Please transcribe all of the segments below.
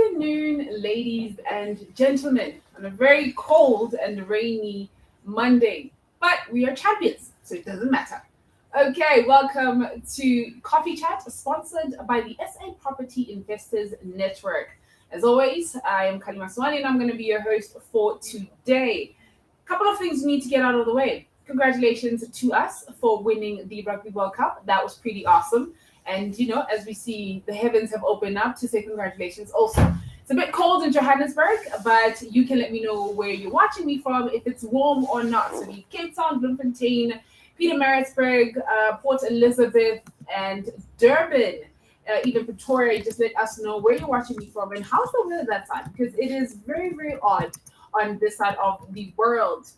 afternoon, ladies and gentlemen, on a very cold and rainy Monday. But we are champions, so it doesn't matter. Okay, welcome to Coffee Chat, sponsored by the SA Property Investors Network. As always, I am Khali and I'm going to be your host for today. A couple of things we need to get out of the way. Congratulations to us for winning the Rugby World Cup. That was pretty awesome. And as we see, the heavens have opened up to say congratulations also. It's a bit cold in Johannesburg, but you can let me know where you're watching me from, if it's warm or not. So the Cape Town, Bloemfontein, Pietermaritzburg, Port Elizabeth, and Durban, even Pretoria. Just let us know where you're watching me from and how's the weather that side, because it is very, very odd on this side of the world.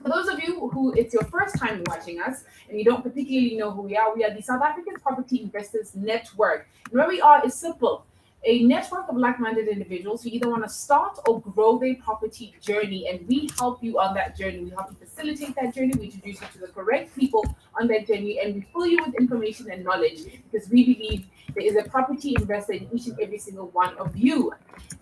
For those of you who it's your first time watching us and you don't particularly know who we are the South African Property Investors Network. And where we are is simple. A network of like-minded individuals who either want to start or grow their property journey, and we help you on that journey. We help you facilitate that journey. We introduce you to the correct people on that journey, and we fill you with information and knowledge because we believe there is a property investor in each and every single one of you.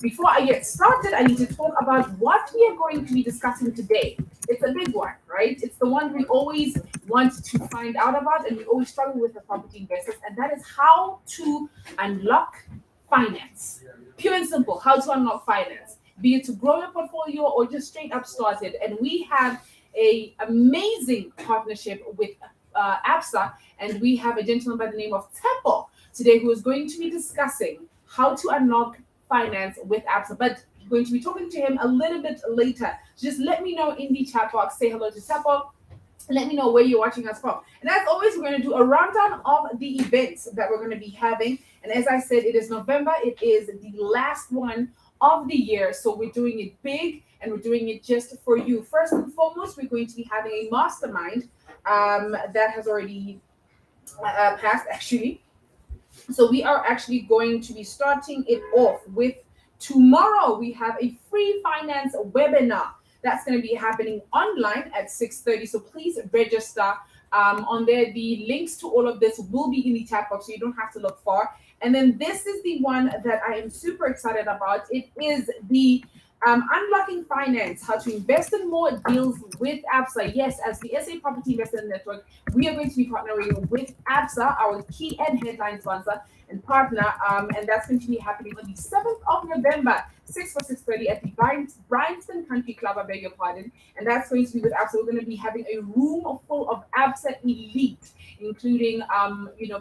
Before I get started, I need to talk about what we are going to be discussing today. It's a big one, right? It's the one we always want to find out about, and we always struggle with as property investors, and that is how to unlock finance. Pure and simple, how to unlock finance, be it to grow your portfolio or just straight up start it. And we have a amazing partnership with ABSA, and we have a gentleman by the name of Tepo today who is going to be discussing how to unlock finance with ABSA. But I'm going to be talking to him a little bit later. Just let me know in the chat box. Say hello to Tepo. Let me know where you're watching us from. And as always, we're going to do a rundown of the events that we're going to be having. And as I said, it is November. It is the last one of the year. So we're doing it big and we're doing it just for you. First and foremost, we're going to be having a mastermind that has already passed, actually. So we are actually going to be starting it off with tomorrow. We have a free finance webinar. That's going to be happening online at 6:30. So please register on there. The links to all of this will be in the chat box, so you don't have to look far. And then this is the one that I am super excited about. It is the Unlocking Finance, how to invest in more deals with ABSA. Yes, as the SA Property Investor Network, we are going to be partnering with ABSA, our key and headline sponsor and partner, and that's going to be happening on the 7th of November, 6 for 6:30 at the Bryanston Country Club, I beg your pardon, and that's going to be with ABSA. We're going to be having a room full of ABSA elite, including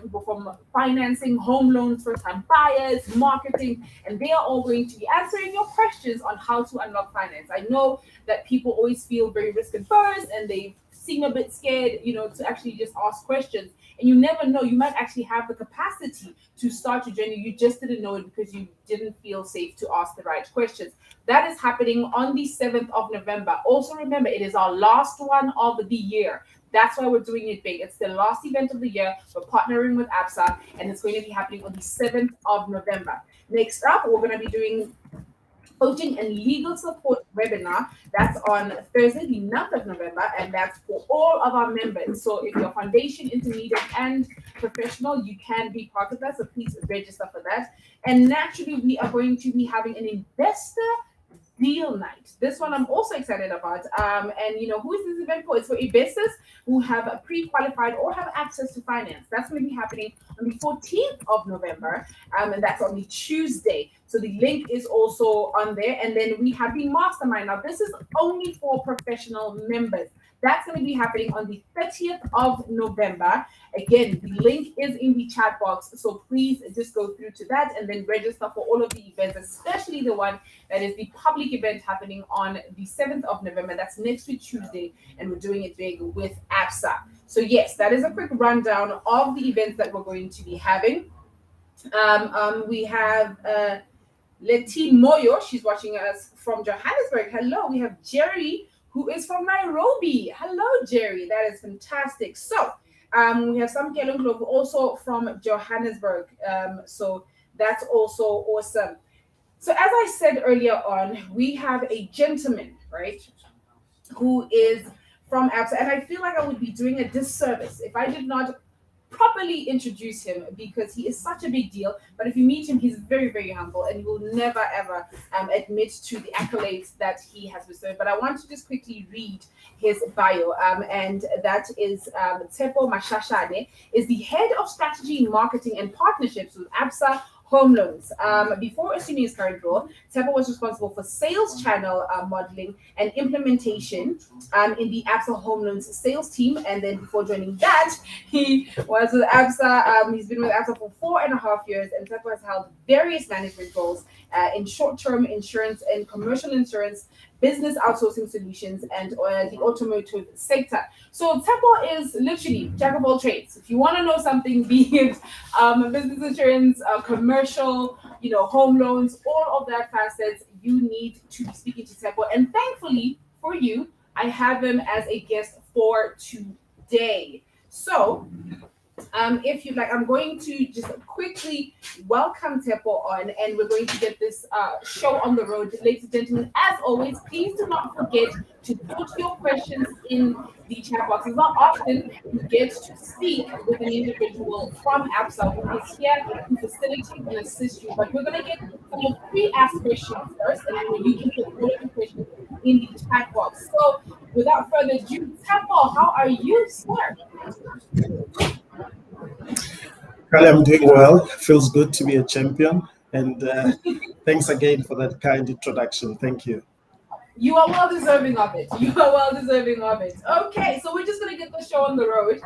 people from financing, home loans, first-time buyers, marketing, and they are all going to be answering your questions on how to unlock finance. I know that people always feel very risk-averse and they seem a bit scared, to actually just ask questions. And you never know, you might actually have the capacity to start your journey. You just didn't know it because you didn't feel safe to ask the right questions. That is happening on the 7th of November. Also remember, it is our last one of the year. That's why we're doing it big. It's the last event of the year. We're partnering with ABSA, and it's going to be happening on the 7th of November. Next up, we're going to be doing coaching and legal support webinar. That's on Thursday, the 9th of November, and that's for all of our members. So if you're foundation, intermediate, and professional, you can be part of that. So please register for that. And naturally, we are going to be having an investor deal night. This one I'm also excited about. And who is this event for? It's for investors who have pre-qualified or have access to finance. That's going to be happening on the 14th of November, and that's on the Tuesday. So the link is also on there. And then we have the mastermind. Now, this is only for professional members. That's going to be happening on the 30th of November. Again, the link is in the chat box. So please just go through to that and then register for all of the events, especially the one that is the public event happening on the 7th of November. That's next week, Tuesday. And we're doing it big with ABSA. So yes, that is a quick rundown of the events that we're going to be having. We have Leti Moyo. She's watching us from Johannesburg. Hello. We have Jerry, who is from Nairobi. Hello, Jerry. That is fantastic. So we have Sam Kelonglo, also from Johannesburg. So that's also awesome. So as I said earlier on, we have a gentleman, right, who is from ABSA. And I feel like I would be doing a disservice if I did not properly introduce him because he is such a big deal. But if you meet him, he's very, very humble and he will never ever admit to the accolades that he has bestowed. But I want to just quickly read his bio, and that is Tsepo Mashashane is the head of strategy, marketing, and partnerships with ABSA Home Loans. Before assuming his current role, Tsepo was responsible for sales channel modeling and implementation in the ABSA Home Loans sales team. And then before joining that, he was with ABSA. He's been with ABSA for 4.5 years, and Tsepo has held various management roles in short-term insurance and commercial insurance, business outsourcing solutions, and the automotive sector. So Tsepo is literally jack of all trades. If you want to know something, be it business insurance, commercial, home loans, all of that facets, you need to be speaking to Tsepo. And thankfully for you, I have him as a guest for today. So if you'd like, I'm going to just quickly welcome Tsepo on, and we're going to get this show on the road. Ladies and gentlemen, as always, please do not forget to put your questions in the chat box. It's not often you get to speak with an individual from ABSA who is here to facilitate and assist you. But we're going to get some of pre-asked questions first, and then you can put all of your questions in the chat box. So without further ado, Tsepo, how are you, sir? Khali, I'm doing well. Feels good to be a champion. And thanks again for that kind introduction. Thank you. You are well deserving of it. You are well deserving of it. Okay, so we're just going to get the show on the road.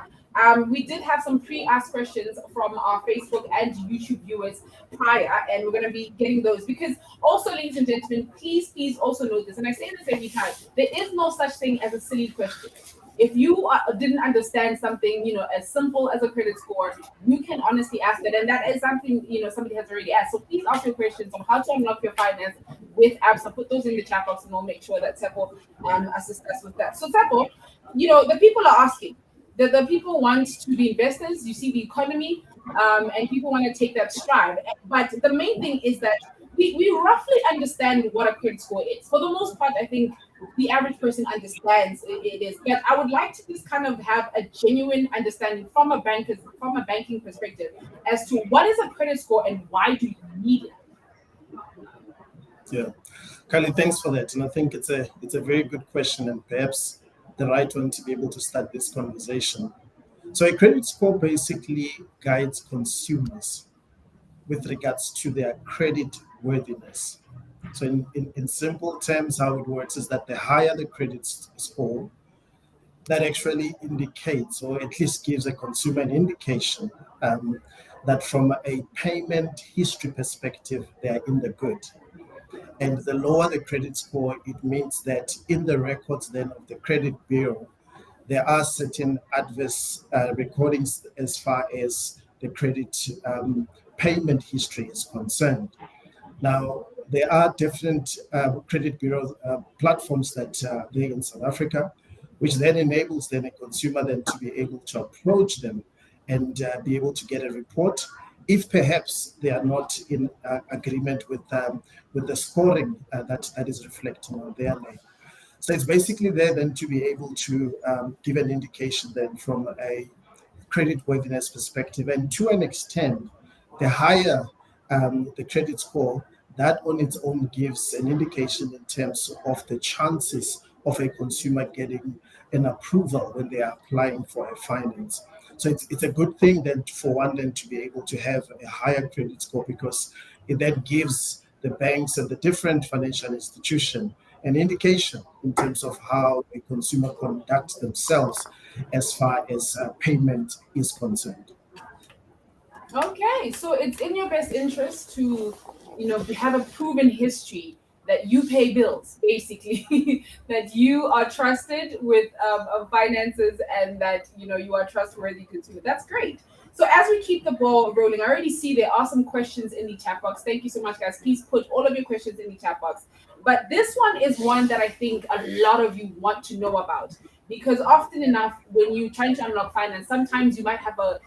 We did have some pre-asked questions from our Facebook and YouTube viewers prior, and we're going to be getting those because also, ladies and gentlemen, please also note this, and I say this every time, there is no such thing as a silly question. If you didn't understand something, as simple as a credit score, you can honestly ask it. And that is something, somebody has already asked. So please ask your questions on how to unlock your finance with ABSA. Put those in the chat box and we'll make sure that Tsepo assists us with that. So Tsepo, the people are asking. The people want to be investors. You see the economy, and people want to take that stride. But the main thing is that we roughly understand what a credit score is. For the most part, I think the average person understands it is. But I would like to just kind of have a genuine understanding from a banking perspective as to what is a credit score and why do you need it? Yeah, Khali, thanks for that. And I think it's a very good question and perhaps the right one to be able to start this conversation. So a credit score basically guides consumers with regards to their credit worthiness. So in simple terms, how it works is that the higher the credit score, that actually indicates or at least gives a consumer an indication that from a payment history perspective, they are in the good. And the lower the credit score, it means that in the records then of the credit bureau, there are certain adverse recordings as far as the credit payment history is concerned. Now, there are different credit bureau platforms that are there in South Africa, which then enables then a consumer then to be able to approach them and be able to get a report if perhaps they are not in agreement with the scoring that is reflecting on their name. So it's basically there then to be able to give an indication then from a credit worthiness perspective. And to an extent, the higher the credit score, that on its own gives an indication in terms of the chances of a consumer getting an approval when they are applying for a finance. So it's a good thing then for one then to be able to have a higher credit score because it then gives the banks and the different financial institutions an indication in terms of how a consumer conducts themselves as far as payment is concerned. Okay, so it's in your best interest to, have a proven history that you pay bills, basically, that you are trusted with finances and that, you are trustworthy consumer. That's great. So as we keep the ball rolling, I already see there are some questions in the chat box. Thank you so much, guys. Please put all of your questions in the chat box. But this one is one that I think a lot of you want to know about. Because often enough, when you're trying to unlock finance, sometimes you might have a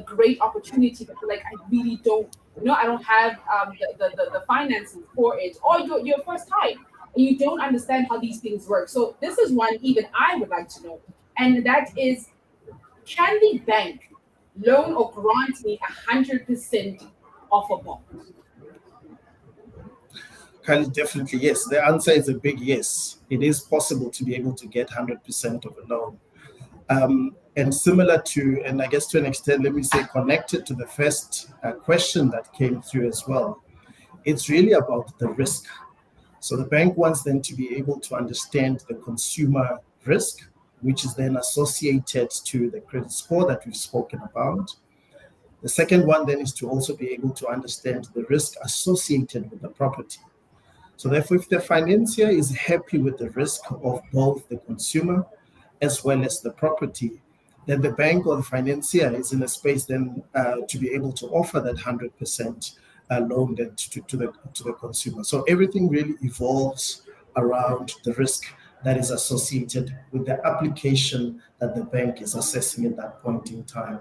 great opportunity, but like I really don't, I don't have the finances for it, or your first time, and you don't understand how these things work. So this is one even I would like to know, and that is, can the bank loan or grant me 100% of a bond? Khali, definitely yes. The answer is a big yes. It is possible to be able to get 100% of a loan. And similar to, and I guess to an extent, let me say, connected to the first question that came through as well, it's really about the risk. So the bank wants them to be able to understand the consumer risk, which is then associated to the credit score that we've spoken about. The second one then is to also be able to understand the risk associated with the property. So therefore, if the financier is happy with the risk of both the consumer as well as the property, then the bank or the financier is in a space then to be able to offer that 100% loan then to the consumer. So everything really evolves around the risk that is associated with the application that the bank is assessing at that point in time.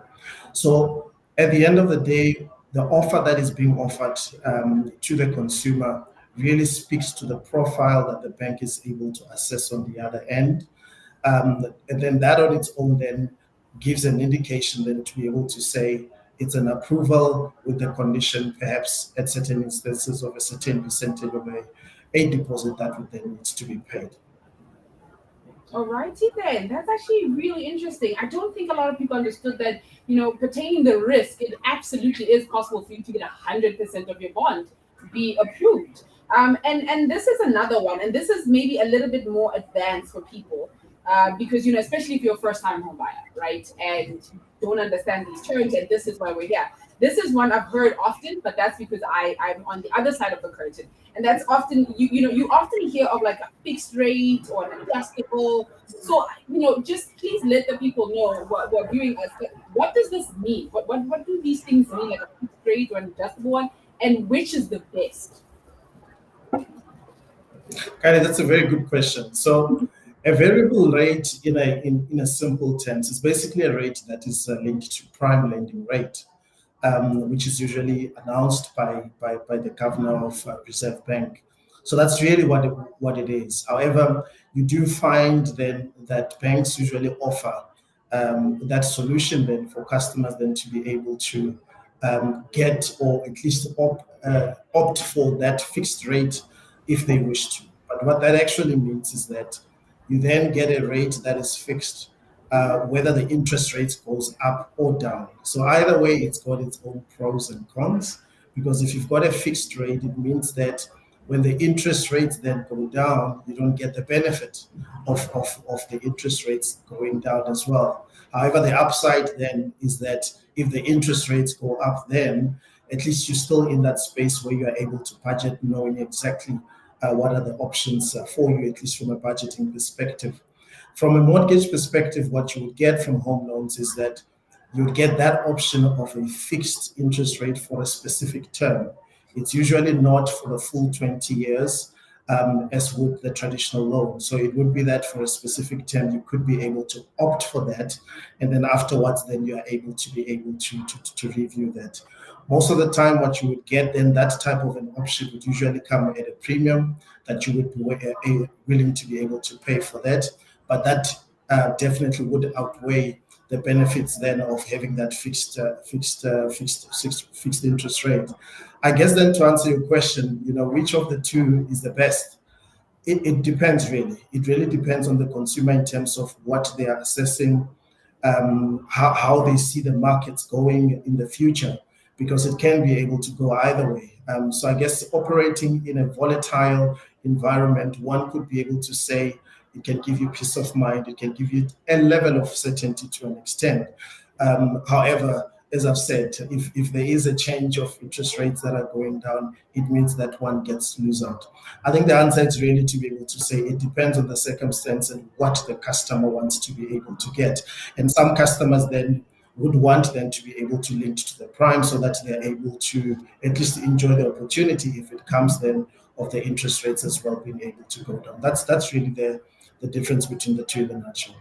So at the end of the day, the offer that is being offered to the consumer really speaks to the profile that the bank is able to assess on the other end. And then that on its own then gives an indication then to be able to say it's an approval with the condition, perhaps at certain instances of a certain percentage of a deposit that would then need to be paid. Alrighty then. That's actually really interesting. I don't think a lot of people understood that, pertaining the risk, it absolutely is possible for you to get 100% of your bond be approved. And this is another one, and this is maybe a little bit more advanced for people, because especially if you're a first-time home buyer, right, and don't understand these terms, and this is why we're here. This is one I've heard often, but that's because I'm on the other side of the curtain, and that's often you often hear of like a fixed rate or an adjustable. So just please let the people know what are viewing us. What does this mean? What do these things mean, like a fixed rate or an adjustable one, and which is the best? Kind of, that's a very good question. So, a variable rate, in a simple terms, is basically a rate that is linked to prime lending rate, which is usually announced by the governor of Reserve Bank. So that's really what it is. However, you do find then that banks usually offer that solution then for customers then to be able to get or at least opt for that fixed rate if they wish to. But what that actually means is that you then get a rate that is fixed whether the interest rate goes up or down. So either way, it's got its own pros and cons, because if you've got a fixed rate, it means that when the interest rates then go down, you don't get the benefit of the interest rates going down as well. However, the upside then is that if the interest rates go up, then at least you're still in that space where you are able to budget, knowing exactly what are the options for you, at least from a budgeting perspective. From a mortgage perspective, what you would get from home loans is that you would get that option of a fixed interest rate for a specific term. It's usually not for the full 20 years, as would the traditional loan. So it would be that for a specific term, you could be able to opt for that. And then afterwards, then you are able to review that. Most of the time, what you would get then, that type of an option would usually come at a premium that you would be willing to be able to pay for that. But that definitely would outweigh the benefits then of having that fixed interest rate. I guess then to answer your question, which of the two is the best? It depends really. It really depends on the consumer in terms of what they are assessing, how they see the markets going in the future, because it can be able to go either way. So I guess operating in a volatile environment, one could be able to say it can give you peace of mind, it can give you a level of certainty to an extent. However, as I've said, if there is a change of interest rates that are going down, it means that one gets lose out. I think the answer is really to be able to say it depends on the circumstance and what the customer wants to be able to get. And some customers then would want them to be able to link to the prime so that they're able to at least enjoy the opportunity if it comes then of the interest rates as well being able to go down. That's really the difference between the two in a nutshell.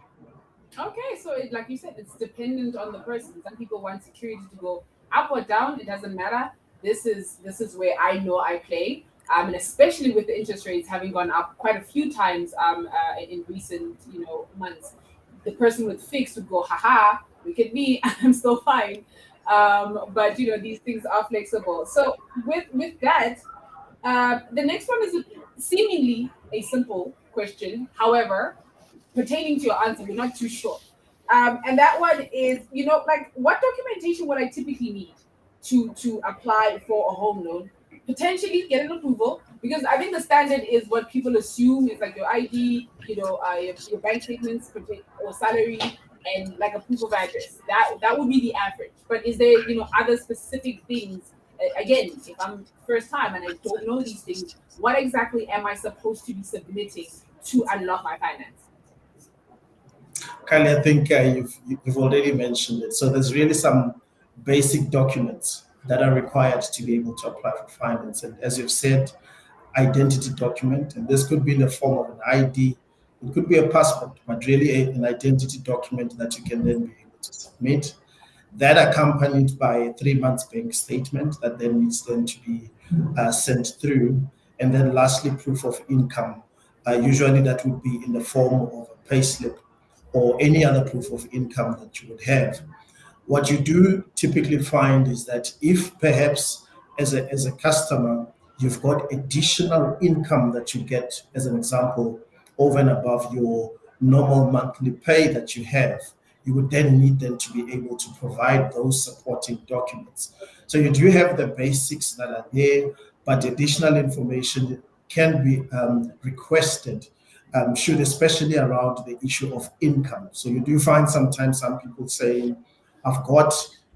Okay, so like you said, it's dependent on the person. Some people want security to go up or down. It doesn't matter. This is where I know I play, and especially with the interest rates having gone up quite a few times in recent months, the person with fixed would go, haha. Look at me, I'm still fine. But these things are flexible. So with that, the next one is seemingly a simple question. However, pertaining to your answer, we're not too sure. And that one is, like, what documentation would I typically need to apply for a home loan? Potentially get an approval, because I think the standard is what people assume is like your ID, your bank statements, or salary, and like a proof of address. That would be the average. But is there, other specific things? Again, if I'm first time and I don't know these things, what exactly am I supposed to be submitting to unlock my finance? Khali, I think you've already mentioned it. So there's really some basic documents that are required to be able to apply for finance. And as you've said, identity document, and this could be in the form of an ID, it could be a passport, but really an identity document that you can then be able to submit. That accompanied by a 3 month bank statement that then needs then to be sent through. And then lastly, proof of income. Usually that would be in the form of a payslip or any other proof of income that you would have. What you do typically find is that if perhaps as a customer, you've got additional income that you get, as an example, over and above your normal monthly pay that you have, you would then need them to be able to provide those supporting documents. So you do have the basics that are there, but additional information can be requested, should especially around the issue of income. So you do find sometimes some people saying, I've got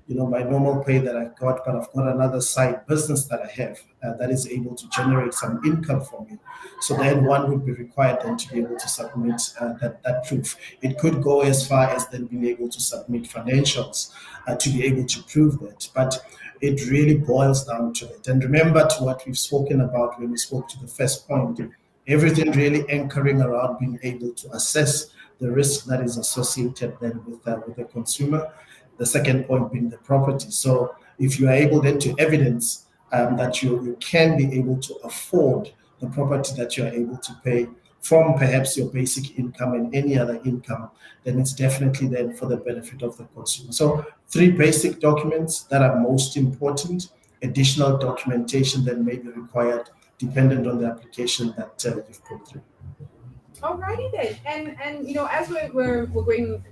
my normal pay that I've got, but I've got another side business that I have that is able to generate some income for me. So then one would be required then to be able to submit that proof. It could go as far as then being able to submit financials to be able to prove that. But it really boils down to it. And remember to what we've spoken about when we spoke to the first point, everything really anchoring around being able to assess the risk that is associated then with the consumer. The second point being the property. So if you are able then to evidence that you can be able to afford the property that you are able to pay from perhaps your basic income and any other income, then it's definitely then for the benefit of the consumer. So 3 basic documents that are most important. Additional documentation that may be required dependent on the application that you've put through. Alrighty then, and as we're going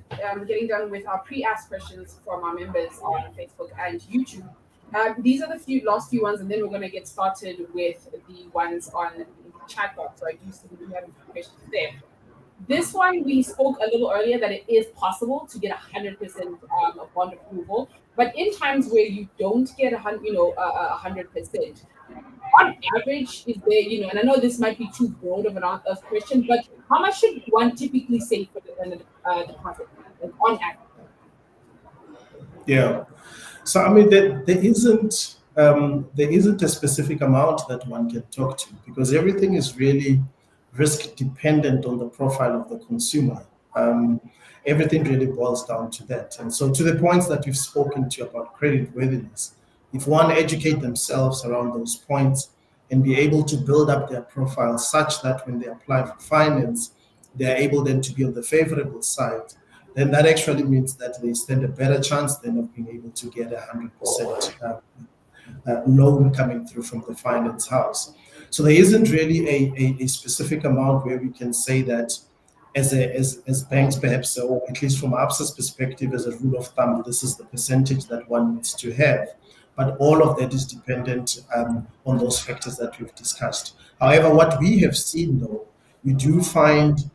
getting done with our pre-asked questions from our members on Facebook and YouTube, these are the last few ones, and then we're going to get started with the ones on the chat box. So I do see we have a few questions there. This one we spoke a little earlier that it is possible to get 100% bond approval, but in times where you don't get 100%, on average, is there, and I know this might be too broad of a question, but how much should one typically save for the deposit, like on average? Yeah. So I mean, there isn't a specific amount that one can talk to, because everything is really risk dependent on the profile of the consumer. Um, Everything really boils down to that. And so, to the points that we've spoken to about credit worthiness, if one educate themselves around those points and be able to build up their profile such that when they apply for finance, they're able then to be on the favorable side, then that actually means that they stand a better chance then of being able to get 100% loan coming through from the finance house. So there isn't really a specific amount where we can say that as banks perhaps, or at least from ABSA's perspective, as a rule of thumb, this is the percentage that one needs to have. But all of that is dependent on those factors that we've discussed. However, what we have seen though, we do find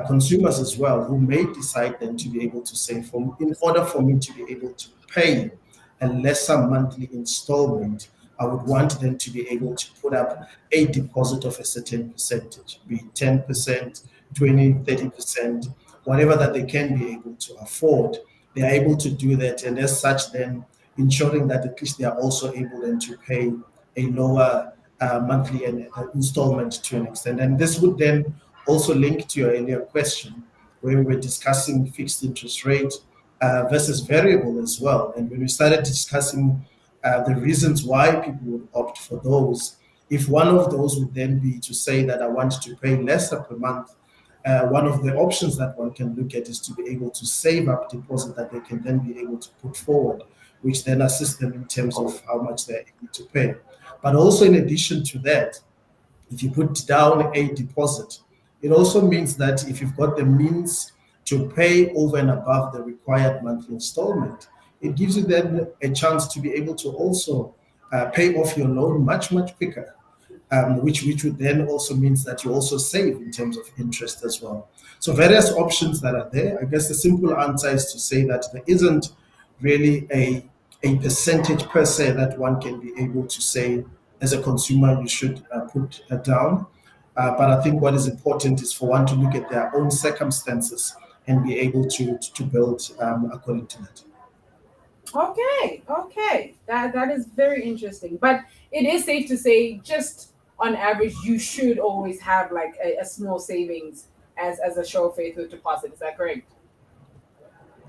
consumers as well who may decide then to be able to say, in order for me to be able to pay a lesser monthly installment, I would want them to be able to put up a deposit of a certain percentage, be it 10%, 20, 30%, whatever that they can be able to afford. They are able to do that. And as such, then ensuring that at least they are also able then to pay a lower monthly installment to an extent. And this would then also link to your earlier question, where we were discussing fixed interest rate versus variable as well. And when we started discussing the reasons why people would opt for those, if one of those would then be to say that I want to pay lesser per month, one of the options that one can look at is to be able to save up deposit that they can then be able to put forward, which then assists them in terms of how much they're able to pay. But also in addition to that, if you put down a deposit, it also means that if you've got the means to pay over and above the required monthly installment, it gives you then a chance to be able to also pay off your loan much, much quicker. Which would then also means that you also save in terms of interest as well. So various options that are there. I guess the simple answer is to say that there isn't really a percentage per se that one can be able to say as a consumer you should put down. But I think what is important is for one to look at their own circumstances and be able to build according to that. Okay. That is very interesting. But it is safe to say, just on average, you should always have like a small savings as a show of faith with deposit. Is that correct?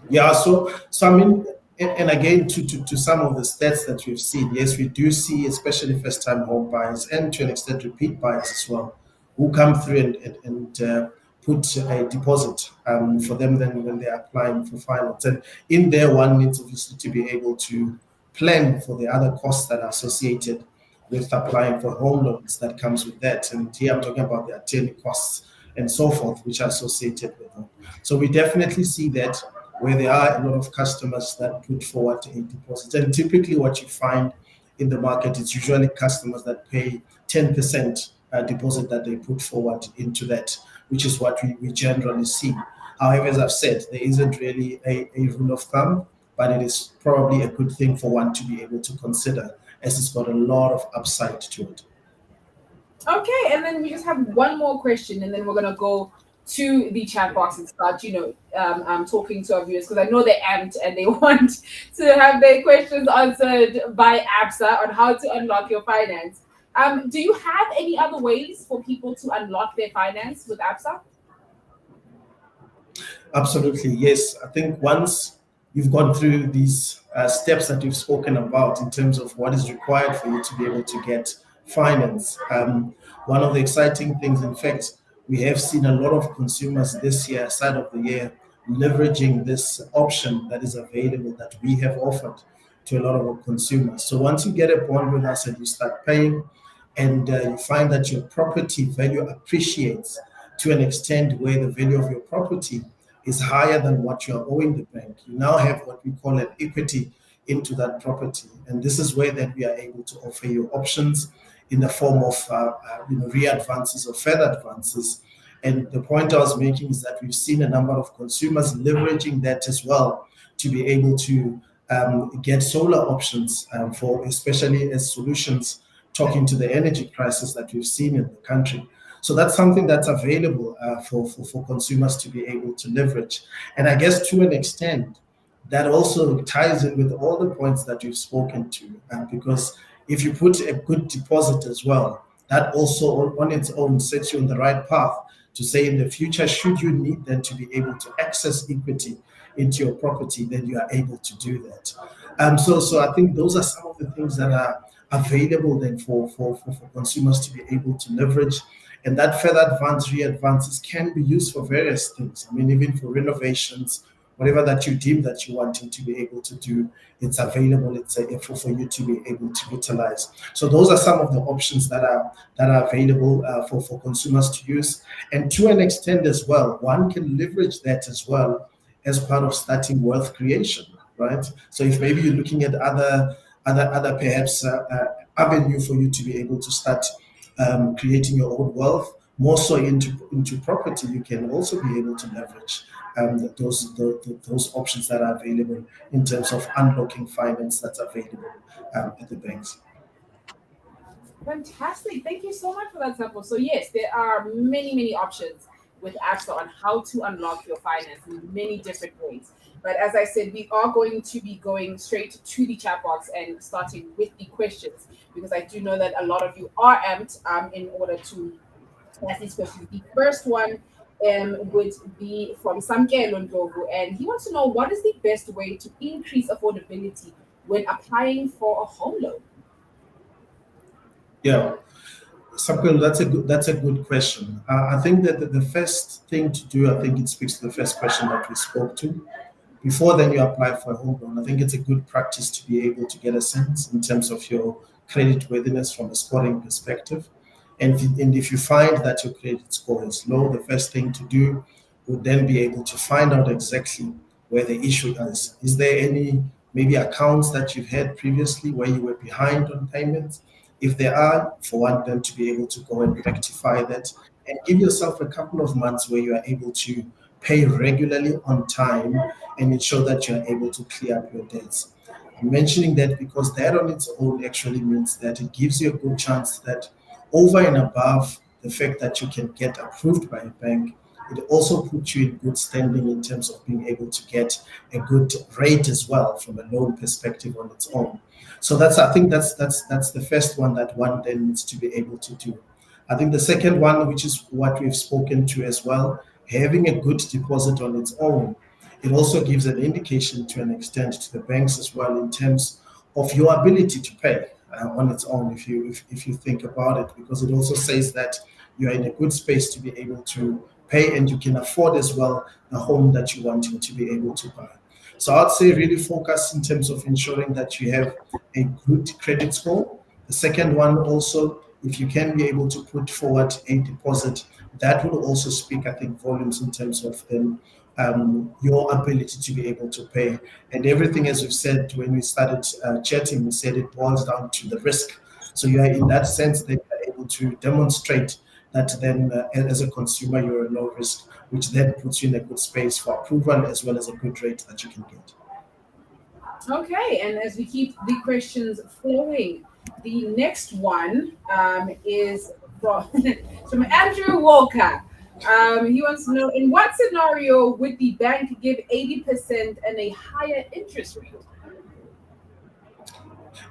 Yeah, so I mean, and again, to some of the stats that we've seen, yes, we do see, especially first-time home buyers and to an extent repeat buyers as well, who come through and put a deposit for them then when they're applying for finance. And in there, one needs obviously to be able to plan for the other costs that are associated with applying for home loans that comes with that. And here I'm talking about the attorney costs and so forth, which are associated with them. So we definitely see that where there are a lot of customers that put forward a deposit. And typically what you find in the market is usually customers that pay 10% deposit that they put forward into that, which is what we generally see. However, as I've said, there isn't really a rule of thumb, but it is probably a good thing for one to be able to consider as it's got a lot of upside to it. Okay, and then we just have one more question, and then we're gonna go to the chat box and start, talking to our viewers, because I know they're amped and they want to have their questions answered by ABSA on how to unlock your finance. Do you have any other ways for people to unlock their finance with ABSA? Absolutely, yes. I think once you've gone through these steps that you've spoken about in terms of what is required for you to be able to get finance, one of the exciting things, in fact, we have seen a lot of consumers this year, side of the year, leveraging this option that is available that we have offered to a lot of our consumers. So once you get a bond with us and you start paying, and you find that your property value appreciates to an extent where the value of your property is higher than what you are owing the bank, you now have what we call an equity into that property. And this is where then we are able to offer you options in the form of re-advances or further advances. And the point I was making is that we've seen a number of consumers leveraging that as well to be able to get solar options for, especially as solutions talking to the energy crisis that we've seen in the country. So that's something that's available for consumers to be able to leverage. And I guess to an extent, that also ties in with all the points that you've spoken to, because if you put a good deposit as well, that also on its own sets you on the right path to say in the future, should you need then to be able to access equity into your property, then you are able to do that. So I think those are some of the things that are available then for consumers to be able to leverage. And that further advances can be used for various things. I mean, even for renovations, whatever that you deem that you wanting to be able to do, it's available. It's for you to be able to utilize. So those are some of the options that are available for consumers to use. And to an extent as well, one can leverage that as well as part of starting wealth creation, right? So if maybe you're looking at other perhaps avenue for you to be able to start creating your own wealth, more so into property, you can also be able to leverage those options that are available in terms of unlocking finance that's available at the banks. Fantastic. Thank you so much for that, Sapo. So yes, there are many options with ABSA on how to unlock your finance in many different ways. But as I said, we are going to be going straight to the chat box and starting with the questions, because I do know that a lot of you are amped in order to ask these questions. The first one would be from Samkelo Ndlovu, and he wants to know, what is the best way to increase affordability when applying for a home loan? Yeah. Sapil, that's a good question. I think that the first thing to do, I think it speaks to the first question that we spoke to. Before then you apply for a home loan, I think it's a good practice to be able to get a sense in terms of your credit worthiness from a scoring perspective. And if you find that your credit score is low, the first thing to do would then be able to find out exactly where the issue is. Is there any maybe accounts that you've had previously where you were behind on payments? If there are, for one, then to be able to go and rectify that and give yourself a couple of months where you are able to pay regularly on time and ensure that you are able to clear up your debts. I'm mentioning that because that on its own actually means that it gives you a good chance that over and above the fact that you can get approved by a bank, it also puts you in good standing in terms of being able to get a good rate as well from a loan perspective on its own. So I think that's the first one that one then needs to be able to do. I think the second one, which is what we've spoken to as well, having a good deposit on its own, it also gives an indication to an extent to the banks as well in terms of your ability to pay on its own. If you think about it, because it also says that you are in a good space to be able to pay and you can afford as well the home that you want to be able to buy. So I'd say really focus in terms of ensuring that you have a good credit score. The second one also, if you can be able to put forward a deposit, that will also speak, I think, volumes in terms of your ability to be able to pay. And everything, as we've said when we started chatting, we said it boils down to the risk. So you are in that sense that you're able to demonstrate that then as a consumer you're a low risk, which then puts you in a good space for approval as well as a good rate that you can get. Okay, and as we keep the questions flowing, the next one is from, from Andrew Walker. He wants to know, in what scenario would the bank give 80% and a higher interest rate?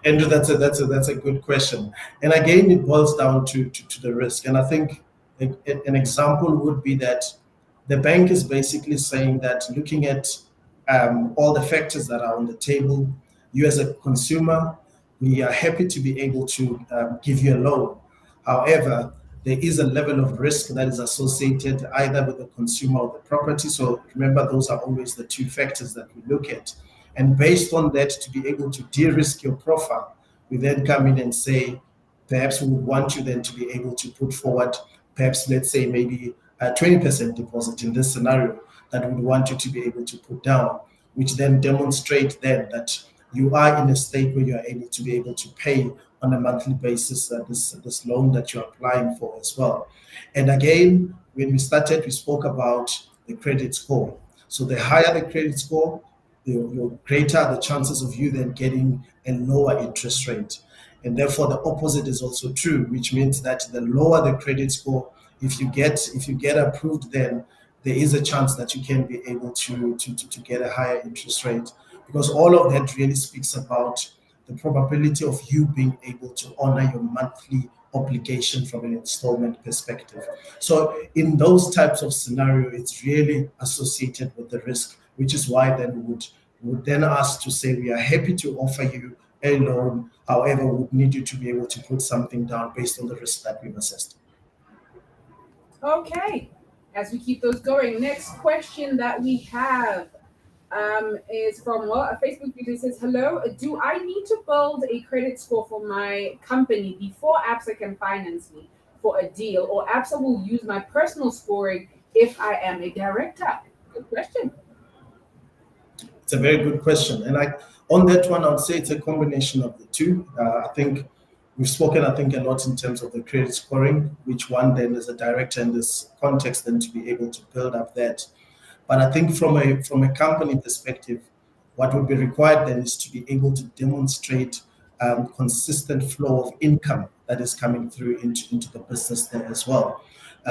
Andrew, that's a good question. And again, it boils down to the risk. And I think an example would be that the bank is basically saying that looking at all the factors that are on the table, you as a consumer, we are happy to be able to give you a loan. However, there is a level of risk that is associated either with the consumer or the property. So remember, those are always the two factors that we look at. And based on that, to be able to de-risk your profile, we then come in and say, perhaps we would want you then to be able to put forward, perhaps let's say maybe a 20% deposit in this scenario that we would want you to be able to put down, which then demonstrate then that you are in a state where you are able to be able to pay on a monthly basis this loan that you're applying for as well. And again, when we started, we spoke about the credit score. So the higher the credit score, the greater the chances of you then getting a lower interest rate. And therefore, the opposite is also true, which means that the lower the credit score, if you get approved, then there is a chance that you can be able to get a higher interest rate, because all of that really speaks about the probability of you being able to honor your monthly obligation from an installment perspective. So in those types of scenario, it's really associated with the risk, which is why then we would then ask to say we are happy to offer you a loan. However, we would need you to be able to put something down based on the risk that we've assessed. Okay, as we keep those going, next question that we have is from a Facebook user says, hello, do I need to build a credit score for my company before ABSA can finance me for a deal, or ABSA will use my personal scoring if I am a director? Good question. It's a very good question. And on that one, I would say it's a combination of the two. I think we've spoken, I think, a lot in terms of the credit scoring, which one then as a director in this context then to be able to build up that. But I think from a company perspective, what would be required then is to be able to demonstrate consistent flow of income that is coming through into the business there as well.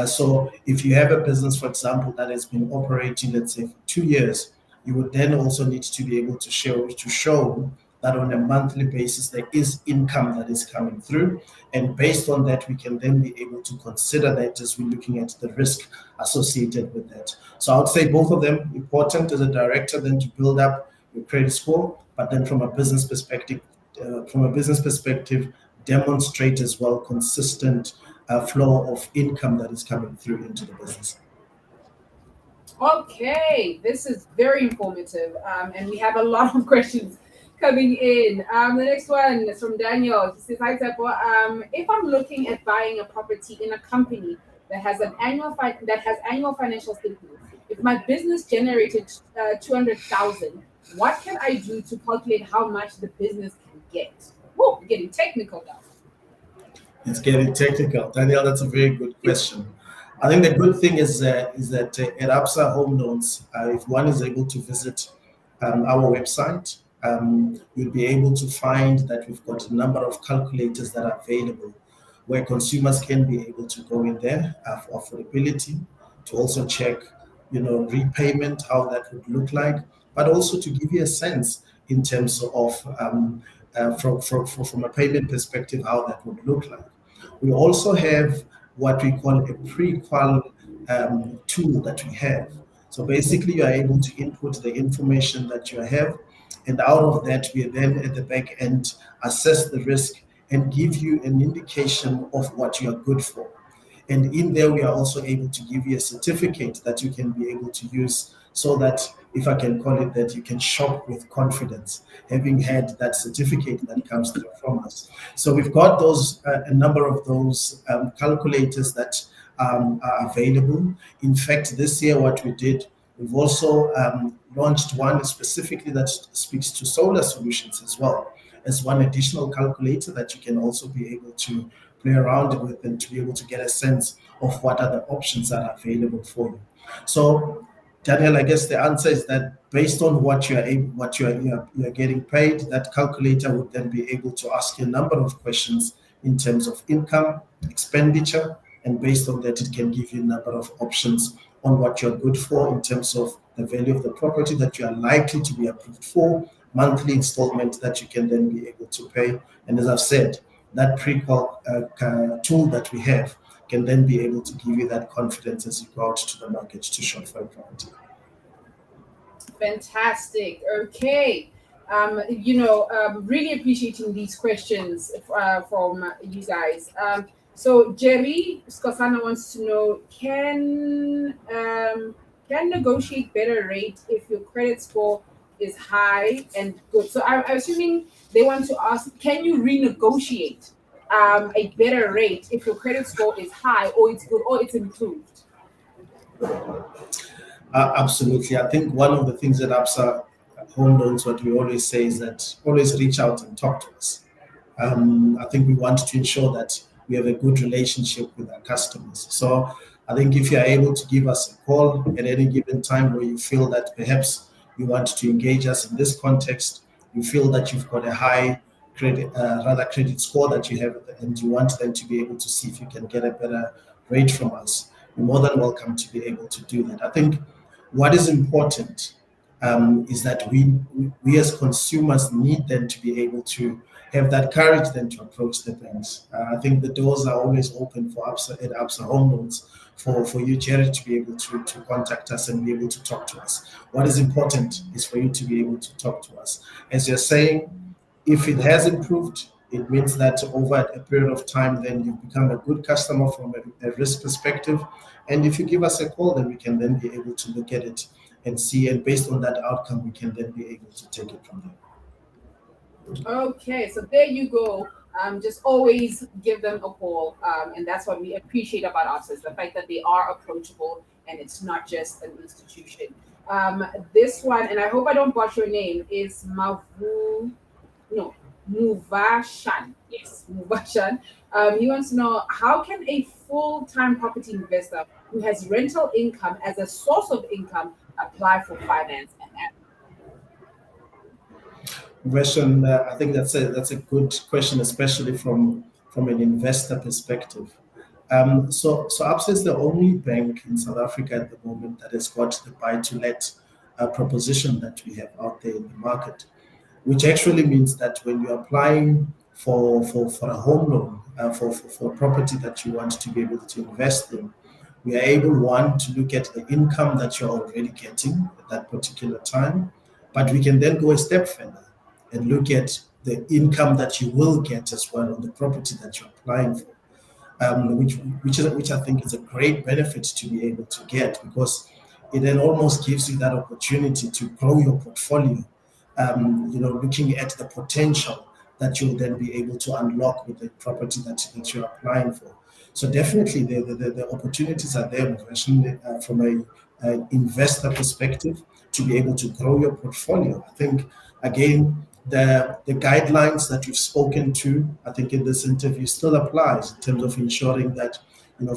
So if you have a business, for example, that has been operating, let's say, for 2 years, you would then also need to be able to show that on a monthly basis there is income that is coming through, and based on that we can then be able to consider that as we're looking at the risk associated with that. So I would say both of them important as a director then to build up your credit score, but then from a business perspective, demonstrate as well consistent flow of income that is coming through into the business. Okay, this is very informative, and we have a lot of questions coming in. The next one is from Daniel. He says, "Hi, Tepo. If I'm looking at buying a property in a company that has annual financial statements, if my business generated 200,000, what can I do to calculate how much the business can get?" Whoa, we're getting technical now. It's getting technical. Daniel, that's a very good question. I think the good thing is that at ABSA Home Loans, if one is able to visit our website, you'll be able to find that we've got a number of calculators that are available where consumers can be able to go in there for affordability, to also check, repayment, how that would look like, but also to give you a sense in terms of from a payment perspective, how that would look like. We also have what we call a pre-qual tool that we have. So basically, you are able to input the information that you have, and out of that, we then at the back end assess the risk and give you an indication of what you are good for. And in there, we are also able to give you a certificate that you can be able to use so that, if I can call it that, you can shop with confidence, having had that certificate that comes through from us. So we've got a number of those calculators that are available. In fact, this year, what we did, we've also launched one specifically that speaks to solar solutions as well, as one additional calculator that you can also be able to play around with and to be able to get a sense of what are the options that are available for you. So, Daniel, I guess the answer is that based on what you're getting paid, that calculator would then be able to ask you a number of questions in terms of income, expenditure, and based on that, it can give you a number of options on what you're good for in terms of the value of the property that you are likely to be approved for, monthly installment that you can then be able to pay. And as I've said, that pre-qual tool that we have can then be able to give you that confidence as you go out to the market to shop for a property. Fantastic. Okay. Really appreciating these questions from you guys. So Jerry Skosana wants to know, can negotiate better rate if your credit score is high and good? So I'm assuming they want to ask, can you renegotiate a better rate if your credit score is high, or it's good, or it's improved? Absolutely. I think one of the things that ABSA Home Loans, what we always say is that always reach out and talk to us. I think we want to ensure that we have a good relationship with our customers. So I think if you're able to give us a call at any given time where you feel that perhaps you want to engage us in this context, you feel that you've got a high credit score that you have, and you want them to be able to see if you can get a better rate from us, you're more than welcome to be able to do that. I think what is important is that we as consumers need them to be able to have that courage then to approach the banks. I think the doors are always open for ABSA Home Loans for you, Jerry, to be able to contact us and be able to talk to us. What is important is for you to be able to talk to us. As you're saying, if it has improved, it means that over a period of time, then you've become a good customer from a risk perspective. And if you give us a call, then we can then be able to look at it and see, and based on that outcome, we can then be able to take it from there. Okay, so there you go. Just always give them a call, and that's what we appreciate about us, is the fact that they are approachable and it's not just an institution. This one, and I hope I don't botch your name, is Muvashan. Yes, Muvashan. He wants to know, how can a full-time property investor who has rental income as a source of income apply for finance and that? Question. I think that's a good question, especially from an investor perspective. So ABSA is the only bank in South Africa at the moment that has got the buy-to-let proposition that we have out there in the market, which actually means that when you're applying for a home loan for a property that you want to be able to invest in, we are able, one, to look at the income that you're already getting at that particular time, but we can then go a step further and look at the income that you will get as well on the property that you're applying for. which I think is a great benefit to be able to get, because it then almost gives you that opportunity to grow your portfolio. Looking at the potential that you'll then be able to unlock with the property that you're applying for. So definitely the opportunities are there, especially from an investor perspective, to be able to grow your portfolio. I think, again, the guidelines that you've spoken to, I think in this interview still applies in terms of ensuring that,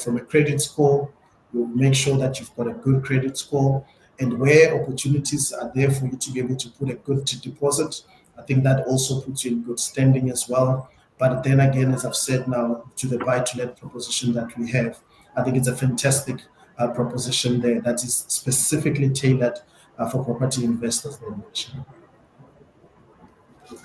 from a credit score, you make sure that you've got a good credit score, and where opportunities are there for you to be able to put a good deposit, I think that also puts you in good standing as well. But then again, as I've said now, to the buy to let proposition that we have, I think it's a fantastic proposition there that is specifically tailored for property investors.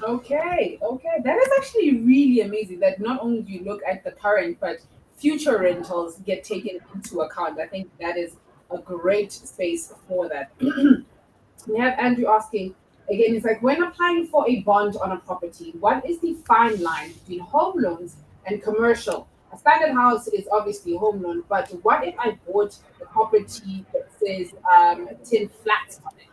Okay. That is actually really amazing that not only do you look at the current, but future rentals get taken into account. I think that is a great space for that. We have Andrew asking again, it's like when applying for a bond on a property, what is the fine line between home loans and commercial? A standard house is obviously a home loan, but what if I bought a property that says 10 flats on it?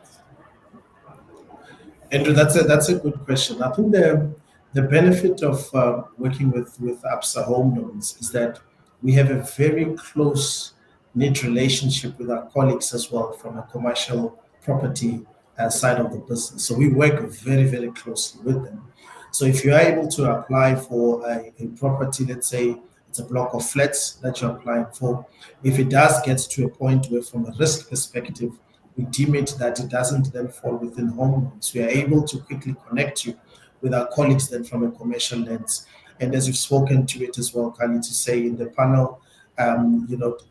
Andrew, that's a good question. I think the benefit of working with ABSA Home Loans is that we have a very close knit relationship with our colleagues as well from a commercial property side of the business. So we work very, very closely with them. So if you are able to apply for a property, let's say it's a block of flats that you're applying for, if it does get to a point where, from a risk perspective, we deem it that it doesn't then fall within home loans, we are able to quickly connect you with our colleagues then from a commercial lens. And as you've spoken to it as well, Khali, to say in the panel,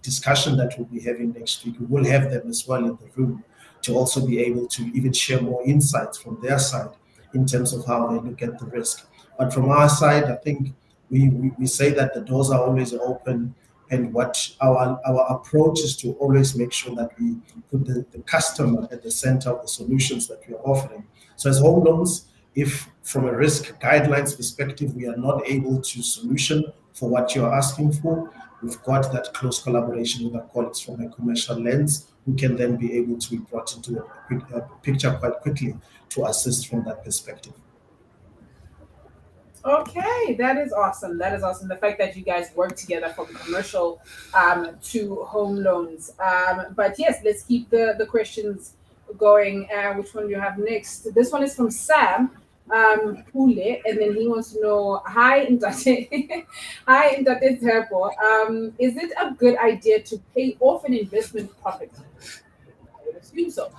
discussion that we'll be having next week, we will have them as well in the room to also be able to even share more insights from their side in terms of how they look at the risk. But from our side, I think we say that the doors are always open, and what our approach is to always make sure that we put the customer at the center of the solutions that we are offering. So as home loans, if from a risk guidelines perspective we are not able to solution for what you're asking for, we've got that close collaboration with our colleagues from a commercial lens who can then be able to be brought into the picture quite quickly to assist from that perspective. Okay, that is awesome. That is awesome. The fact that you guys work together from commercial to home loans. But yes, let's keep the questions going. Which one do you have next? This one is from Sam Pule, and then he wants to know, hi, Ndate. Hi, Ndate Terpo. Is it a good idea to pay off an investment property? I would assume so.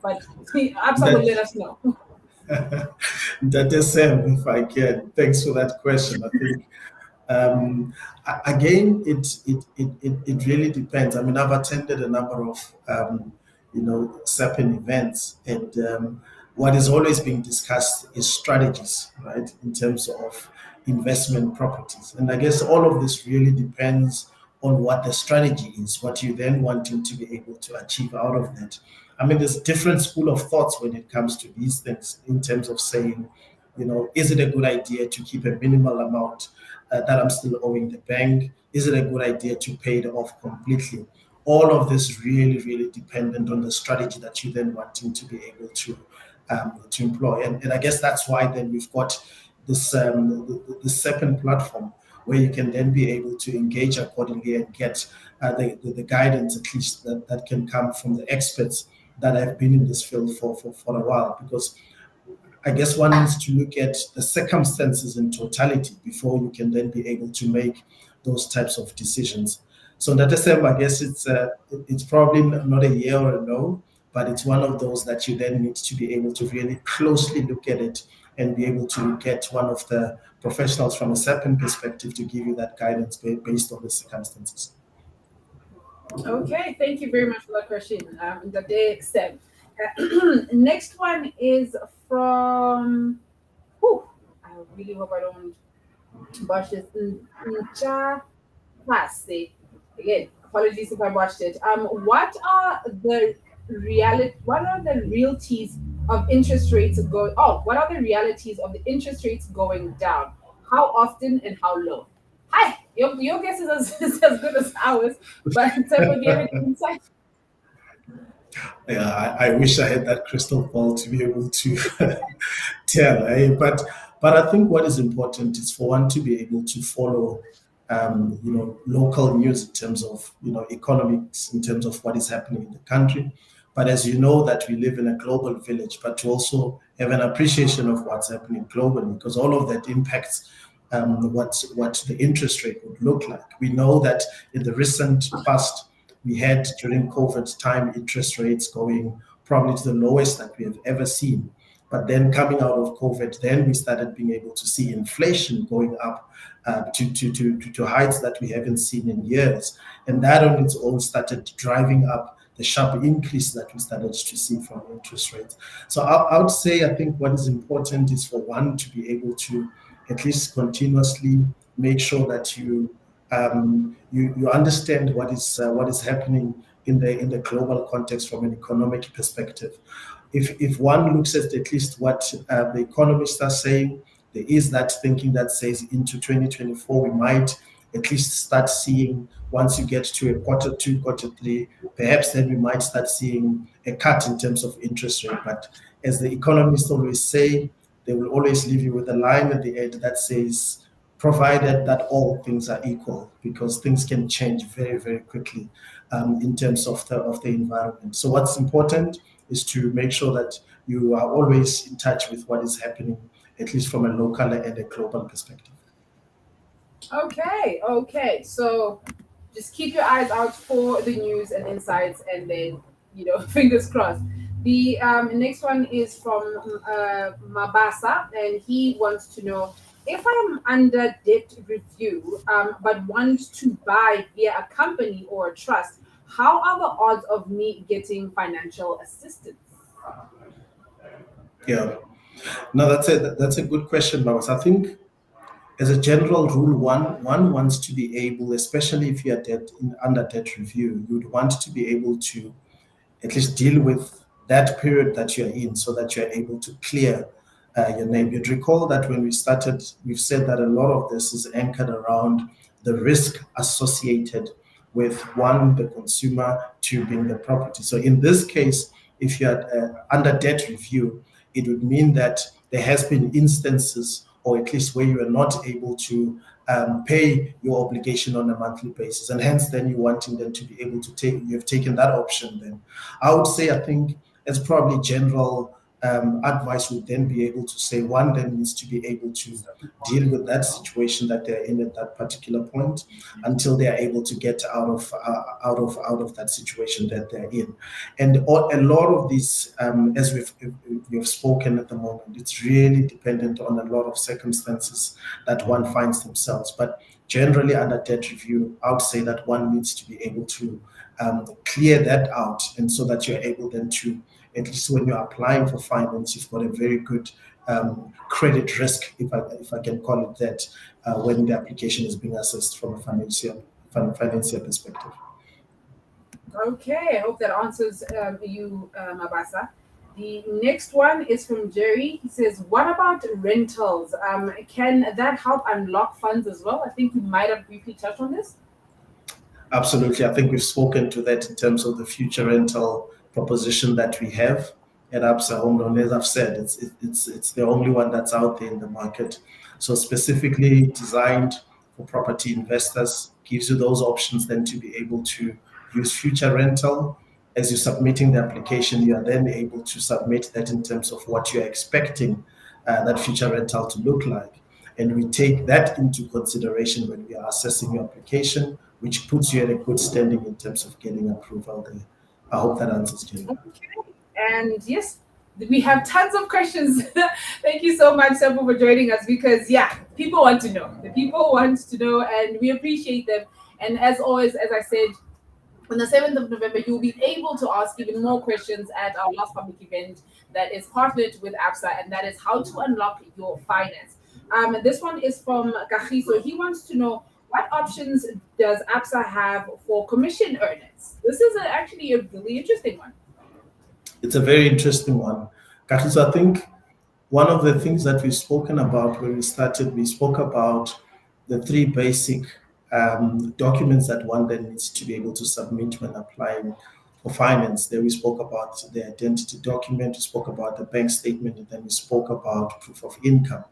But Absa will let us know. That is Sam, if I can. Thanks for that question. I think again, it really depends. I mean, I've attended a number of SAPIN events, and what is always being discussed is strategies, right, in terms of investment properties. And I guess all of this really depends on what the strategy is, what you then wanting to be able to achieve out of that. I mean, there's different school of thoughts when it comes to these things in terms of saying, is it a good idea to keep a minimal amount that I'm still owing the bank? Is it a good idea to pay it off completely? All of this really, really dependent on the strategy that you then wanting to be able to employ. And I guess that's why then we've got this the second platform where you can then be able to engage accordingly and get the guidance, at least that can come from the experts that have been in this field for a while. Because I guess one needs to look at the circumstances in totality before you can then be able to make those types of decisions. So in that sense, I guess it's probably not a yeah or a no, but it's one of those that you then need to be able to really closely look at it and be able to get one of the professionals from a certain perspective to give you that guidance based on the circumstances. Okay, thank you very much for that question. The day Seb. Next one is from. Whew, I really hope I don't botch this. Ncha Pase. Again, apologies if I botched it. What are the realities of interest rates going? Oh, what are the realities of the interest rates going down? How often and how low? Hi, your guess is is as good as ours, but Temple, do you have any insight? Yeah, I wish I had that crystal ball to be able to tell. But I think what is important is for one to be able to follow, local news in terms of economics, in terms of what is happening in the country. But as you know, that we live in a global village, but to also have an appreciation of what's happening globally, because all of that impacts what the interest rate would look like. We know that in the recent past, we had during COVID time interest rates going probably to the lowest that we have ever seen. But then coming out of COVID, then we started being able to see inflation going up to heights that we haven't seen in years. And that on its own started driving up the sharp increase that we started to see from interest rates. So I would say, I think what is important is for one to be able to at least continuously make sure that you understand what is happening in the global context from an economic perspective. If one looks at least what the economists are saying, there is that thinking that says into 2024 we might at least start seeing, once you get to a quarter two, quarter three, perhaps then we might start seeing a cut in terms of interest rate. But as the economists always say, they will always leave you with a line at the end that says, provided that all things are equal, because things can change very, very quickly in terms of the environment. So what's important is to make sure that you are always in touch with what is happening, at least from a local and a global perspective. Okay, okay. So just keep your eyes out for the news and insights, and then fingers crossed. The next one is from Mabasa, and he wants to know if I'm under debt review, but want to buy via a company or a trust. How are the odds of me getting financial assistance? Yeah, no, that's a good question, Mawas. I think as a general rule, one wants to be able, especially if you are under debt review, you would want to be able to at least deal with that period that you're in, so that you're able to clear your name. You'd recall that when we started, we've said that a lot of this is anchored around the risk associated with one, the consumer, two, being the property. So in this case, if you're under debt review, it would mean that there has been instances, or at least where you are not able to pay your obligation on a monthly basis, and hence then you wanting them to be able to take, you've taken that option. Then I would say, I think as probably general advice would then be able to say, one then needs to be able to deal with that situation that they're in at that particular point, until they are able to get out of that situation that they're in. And a lot of these, as we've spoken at the moment, it's really dependent on a lot of circumstances that one finds themselves. But generally, under debt review, I would say that one needs to be able to clear that out, and so that you're able then to, at least when you're applying for finance, you've got a very good credit risk, if I can call it that, when the application is being assessed from a financial perspective. Okay, I hope that answers you, Mabasa. The next one is from Jerry. He says, "What about rentals? Can that help unlock funds as well?" I think we might have briefly touched on this. Absolutely. I think we've spoken to that in terms of the future rental proposition that we have at Absa Home Loan. As I've said, it's the only one that's out there in the market. So specifically designed for property investors, gives you those options then to be able to use future rental. As you're submitting the application, you are then able to submit that in terms of what you're expecting that future rental to look like. And we take that into consideration when we are assessing your application, which puts you at a good standing in terms of getting approval there. I hope that answers, Jenny. Okay. And yes, we have tons of questions. Thank you so much, Sempo, for joining us, because yeah, people want to know. The people want to know, and we appreciate them. And as always, as I said, on the 7th of November, you'll be able to ask even more questions at our last public event that is partnered with ABSA, and that is how to unlock your finance. This one is from Khali. So he wants to know, what options does ABSA have for commission earners? This is actually a really interesting one. It's a very interesting one. Katlisa, I think one of the things that we've spoken about when we started, we spoke about the three basic documents that one then needs to be able to submit when applying for finance. Then we spoke about the identity document, we spoke about the bank statement, and then we spoke about proof of income.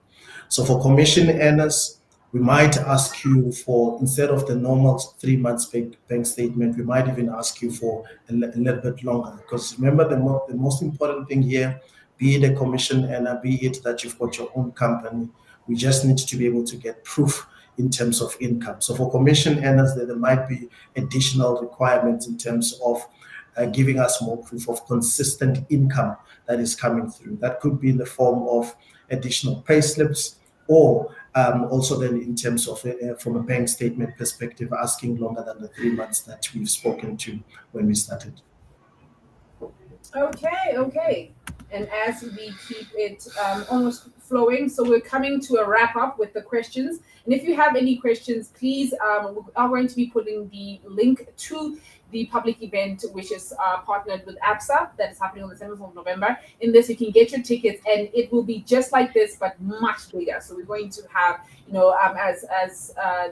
So for commission earners, we might ask you for, instead of the normal 3 months bank statement, we might even ask you for a little bit longer. Because remember, the most important thing here, be it a commission earner, be it that you've got your own company, we just need to be able to get proof in terms of income. So for commission earners, there might be additional requirements in terms of giving us more proof of consistent income that is coming through. That could be in the form of additional pay slips, or also then in terms of from a bank statement perspective, asking longer than the 3 months that we've spoken to when we started. Okay. And as we keep it almost flowing, so we're coming to a wrap up with the questions. And if you have any questions, please, we are going to be putting the link to the public event, which is partnered with ABSA, that is happening on the 7th of November. In this, you can get your tickets, and it will be just like this, but much bigger. So we're going to have, as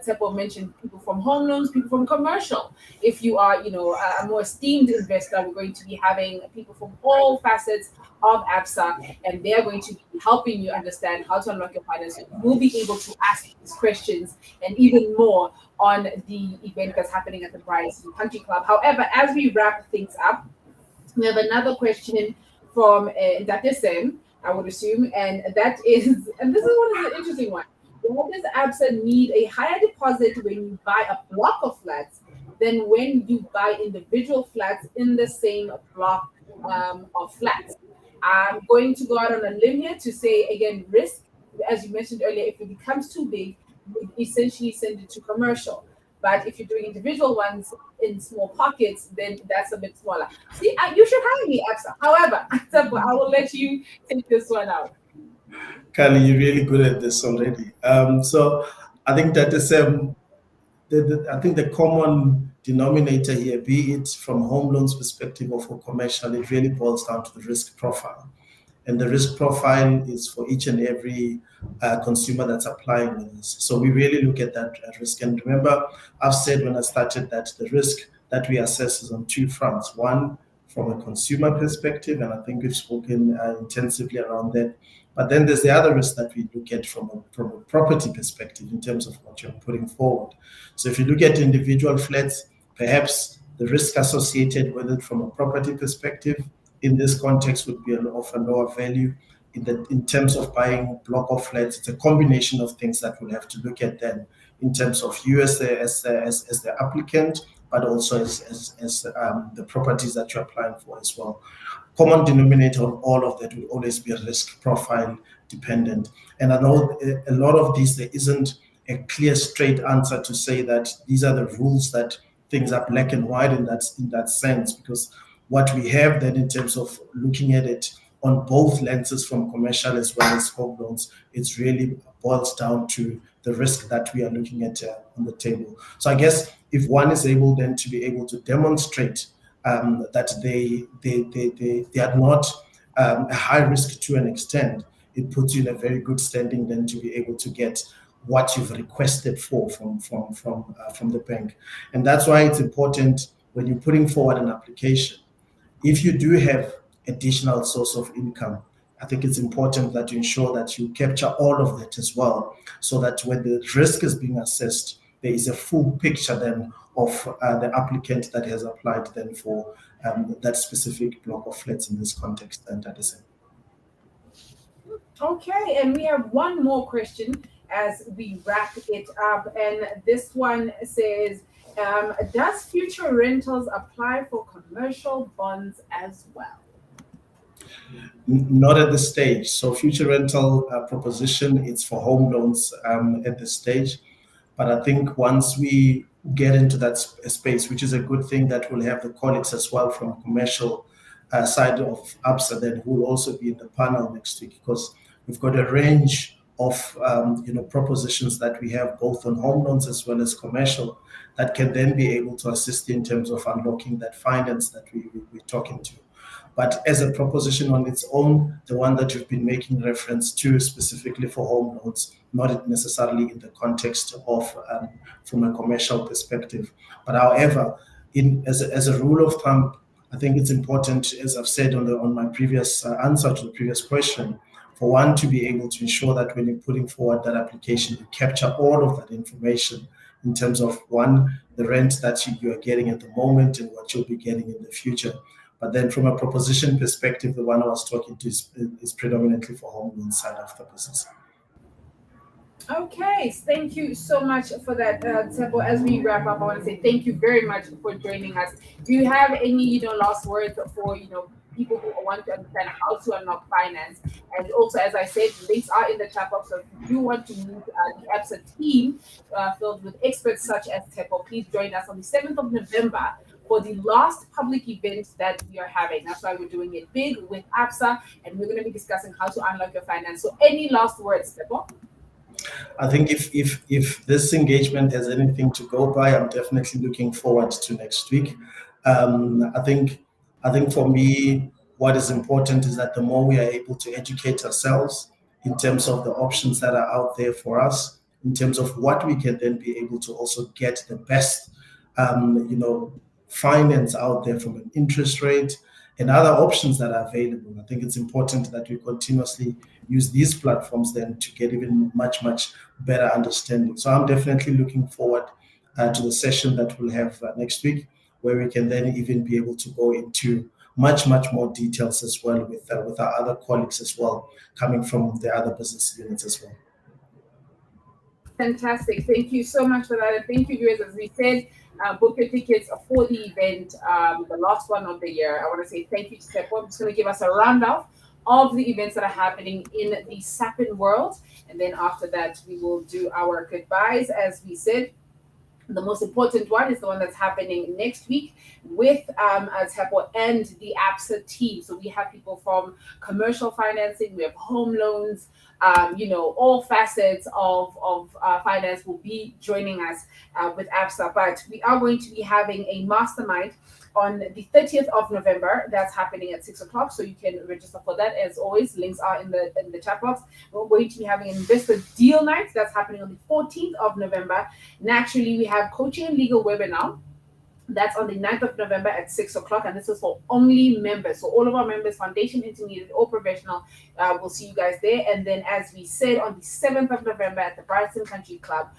Tsepo mentioned, people from home loans, people from commercial. If you are, a more esteemed investor, we're going to be having people from all facets of ABSA, and they're going to be helping you understand how to unlock your finance. We'll be able to ask these questions and even more on the event that's happening at the Bryce Country Club. However, as we wrap things up, we have another question from Ntate, I would assume, and that is, and this is one of the interesting ones. Why does ABSA need a higher deposit when you buy a block of flats than when you buy individual flats in the same block of flats? I'm going to go out on a limb here to say, again, risk, as you mentioned earlier, if it becomes too big, we essentially send it to commercial. But if you're doing individual ones in small pockets, then that's a bit smaller. See, you should hire me, ABSA. However, I will let you take this one out. Khali, you're really good at this already. So I think that is I think the common denominator here, be it from home loans perspective or for commercial, it really boils down to the risk profile. And the risk profile is for each and every consumer that's applying with this. So we really look at that risk. And remember, I've said when I started that the risk that we assess is on two fronts. One, from a consumer perspective, and I think we've spoken intensively around that. But then there's the other risk that we look at from a property perspective in terms of what you're putting forward. So if you look at individual flats, perhaps the risk associated with it from a property perspective in this context would be of a lower value. In terms of buying block of flats, it's a combination of things that we'll have to look at then in terms of you as the applicant, but also as the properties that you're applying for as well. Common denominator on all of that will always be a risk profile dependent. And I know a lot of these, there isn't a clear, straight answer to say that these are the rules, that things are black and white in that sense, because what we have then in terms of looking at it on both lenses from commercial as well as home loans, it's really boils down to the risk that we are looking at on the table. So I guess if one is able then to be able to demonstrate that they are not a high risk to an extent, it puts you in a very good standing then to be able to get what you've requested for from the bank. And that's why it's important when you're putting forward an application, if you do have additional source of income, I think it's important that you ensure that you capture all of that as well, so that when the risk is being assessed, there is a full picture then of the applicant that has applied then for that specific block of flats in this context. And that is it. Okay, and we have one more question as we wrap it up. And this one says, does future rentals apply for commercial bonds as well? Not at this stage. So future rental proposition, it's for home loans at this stage. But I think once we get into that space, which is a good thing, that we'll have the colleagues as well from commercial side of ABSA then who will also be in the panel next week, because we've got a range of propositions that we have both on home loans as well as commercial that can then be able to assist in terms of unlocking that finance that we're talking to. But as a proposition on its own, the one that you've been making reference to specifically for home loans, not necessarily in the context of from a commercial perspective. But however, as a rule of thumb, I think it's important, as I've said on my previous answer to the previous question, for one to be able to ensure that when you're putting forward that application, you capture all of that information in terms of one, the rent that you are getting at the moment and what you'll be getting in the future. But then from a proposition perspective, the one I was talking to is predominantly for home loan side of the business. Okay, thank you so much for that, Tebo. As we wrap up, I want to say thank you very much for joining us. Do you have any, last words for, people who want to understand how to unlock finance? And also, as I said, links are in the chat box. So if you do want to meet the ABSA team filled with experts such as Tebo, please join us on the 7th of November for the last public event that we are having. That's why we're doing it big with ABSA, and we're going to be discussing how to unlock your finance. So any last words, Tebo? I think if this engagement has anything to go by, I'm definitely looking forward to next week. I think for me, what is important is that the more we are able to educate ourselves in terms of the options that are out there for us, in terms of what we can then be able to also get the best, finance out there from an interest rate and other options that are available. I think it's important that we continuously use these platforms then to get even much better understanding. So I'm definitely looking forward to the session that we'll have next week, where we can then even be able to go into much more details as well with our other colleagues as well, coming from the other business units as well. Fantastic. Thank you so much for that. And thank you, viewers. As we said, book your tickets for the event, the last one of the year. I want to say thank you to Tebo. I'm just going to give us a roundup of the events that are happening in the SAPIN world. And then after that, we will do our goodbyes. As we said, the most important one is the one that's happening next week with Tebo and the ABSA team. So we have people from commercial financing, we have home loans, all facets of finance will be joining us with ABSA. But we are going to be having a mastermind on the 30th of November. That's happening at 6 o'clock. So you can register for that. As always, links are in the chat box. We're going to be having an investor deal night. That's happening on the 14th of November. Naturally, we have coaching and legal webinar. That's on the 9th of November at 6 o'clock, and this is for only members. So all of our members, foundation, intermediate, or professional, we'll see you guys there. And then, as we said, on the 7th of November at the Brighton Country Club,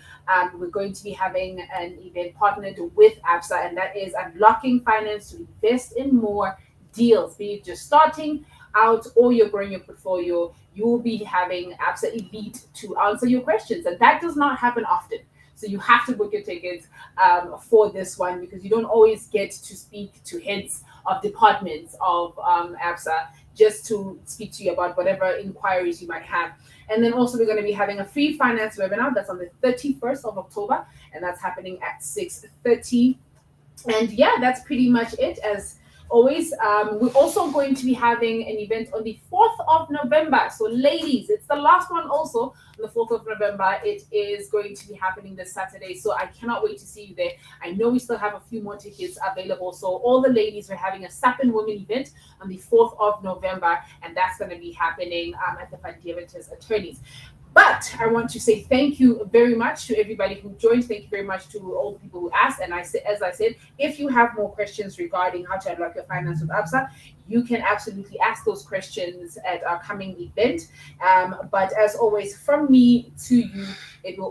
we're going to be having an event partnered with ABSA, and that is unlocking finance to invest in more deals. Be it just starting out or you're growing your portfolio, you will be having ABSA Elite to answer your questions, and that does not happen often. So you have to book your tickets for this one, because you don't always get to speak to heads of departments of ABSA just to speak to you about whatever inquiries you might have. And then also we're going to be having a free finance webinar that's on the 31st of October, and that's happening at 6:30. And yeah, that's pretty much it. As always, we're also going to be having an event on the 4th of November. So ladies, it's the last one also on the 4th of November. It is going to be happening this Saturday. So I cannot wait to see you there. I know we still have a few more tickets available. So all the ladies, we're having a SAPIN Women event on the 4th of November. And that's going to be happening at the Fundamentals Attorneys. But I want to say thank you very much to everybody who joined. Thank you very much to all the people who asked. And as I said, if you have more questions regarding how to unlock your finance with ABSA, you can absolutely ask those questions at our coming event. But as always, from me to you, it will